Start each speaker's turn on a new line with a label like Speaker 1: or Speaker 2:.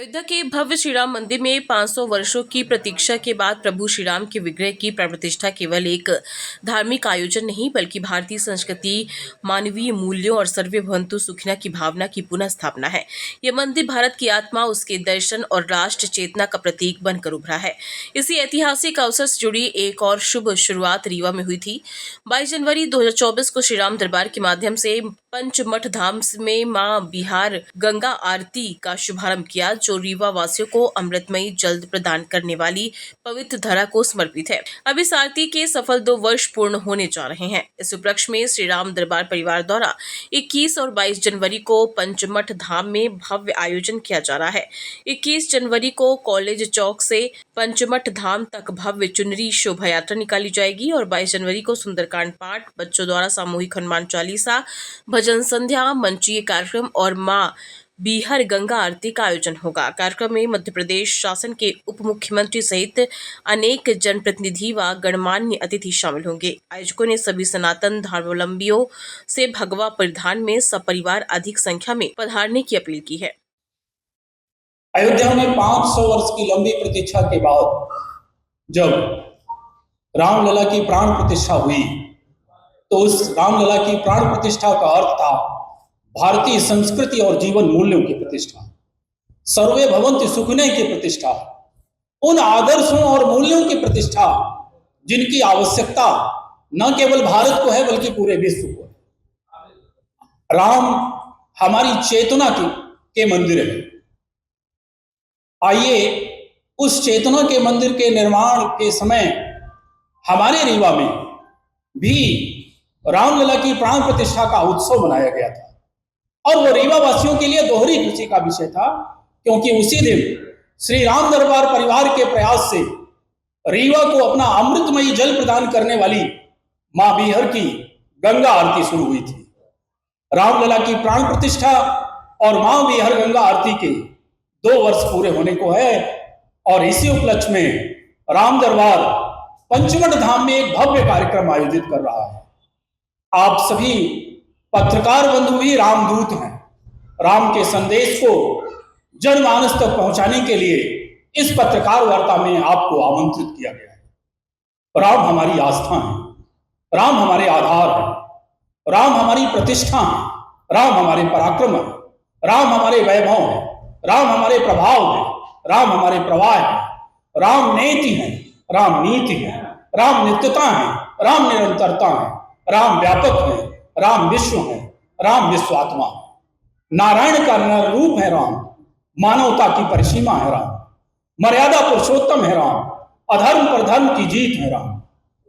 Speaker 1: अयोध्या के भव्य श्री राम मंदिर में 500 वर्षों की प्रतीक्षा के बाद प्रभु श्री राम के विग्रह की प्राण प्रतिष्ठा केवल एक धार्मिक आयोजन नहीं बल्कि भारतीय संस्कृति, मानवीय मूल्यों और सर्वे भवन्तु सुखिनः की भावना की पुनः स्थापना है। यह मंदिर भारत की आत्मा, उसके दर्शन और राष्ट्र चेतना का प्रतीक बनकर उभरा है। इसी ऐतिहासिक अवसर से जुड़ी एक और शुभ शुरुआत रीवा में हुई थी। 22 जनवरी 2024 को श्री राम दरबार के माध्यम से पंचमठ धाम में मां बिहार गंगा आरती का शुभारंभ किया, जो रीवा वासियों को अमृतमयी जल प्रदान करने वाली पवित्र धरा को समर्पित है। अब इस आरती के सफल 2 वर्ष पूर्ण होने जा रहे हैं। इस उपलक्ष्य में श्री राम दरबार परिवार द्वारा 21 और 22 जनवरी को पंचमठ धाम में भव्य आयोजन किया जा रहा है। 21 जनवरी को कॉलेज चौक से पंचमठ धाम तक भव्य चुनरी शोभा यात्रा निकाली जाएगी और 22 जनवरी को सुंदरकांड पाठ, बच्चों द्वारा सामूहिक हनुमान चालीसा, भजन संध्या, मंचीय कार्यक्रम और मां बिहार गंगा आरती का आयोजन होगा। कार्यक्रम में मध्य प्रदेश शासन के उप मुख्यमंत्री सहित अनेक जनप्रतिनिधि व गणमान्य अतिथि शामिल होंगे। आयोजकों ने सभी सनातन धर्मावलंबियों से भगवा परिधान में सपरिवार अधिक संख्या में पधारने की अपील की है।
Speaker 2: अयोध्या में 500 वर्ष की लंबी प्रतीक्षा के बाद जब रामलला की प्राण प्रतिष्ठा हुई तो उस रामलला की प्राण प्रतिष्ठा का अर्थ था भारतीय संस्कृति और जीवन मूल्यों की प्रतिष्ठा, सर्वे भवन्तु सुखिनः की प्रतिष्ठा, उन आदर्शों और मूल्यों की प्रतिष्ठा जिनकी आवश्यकता न केवल भारत को है बल्कि पूरे विश्व को है। राम हमारी चेतना के मंदिर है। आइए उस चेतना के मंदिर के निर्माण के समय हमारे रीवा में भी रामलला की प्राण प्रतिष्ठा का उत्सव मनाया गया था और वो रीवा वासियों के लिए दोहरी खुशी का विषय था, क्योंकि उसी दिन श्री राम दरबार परिवार के प्रयास से रीवा को अपना अमृतमयी जल प्रदान करने वाली मां बिहार की गंगा आरती शुरू हुई थी। रामलला की प्राण प्रतिष्ठा और मां बिहार गंगा आरती के 2 वर्ष पूरे होने को है और इसी उपलक्ष्य में राम दरबार पंचमठ धाम में एक भव्य कार्यक्रम आयोजित कर रहा है। आप सभी पत्रकार बंधु भी रामदूत हैं। राम के संदेश को जनमानस तक पहुंचाने के लिए इस पत्रकार वार्ता में आपको आमंत्रित किया गया है। राम हमारी आस्था है, राम हमारे आधार है, राम हमारी प्रतिष्ठा है, राम हमारे पराक्रम है, राम हमारे वैभव है, राम हमारे प्रभाव है, राम हमारे प्रवाह है, राम नेति है, राम नीति है, राम नित्यता है, राम निरंतरता है, राम व्यापक है, राम विश्व है, राम विश्वात्मा है। नारायण का नर रूप है राम, मानवता की परिसीमा है राम, मर्यादा पुरुषोत्तम है राम, अधर्म पर धर्म की जीत है राम।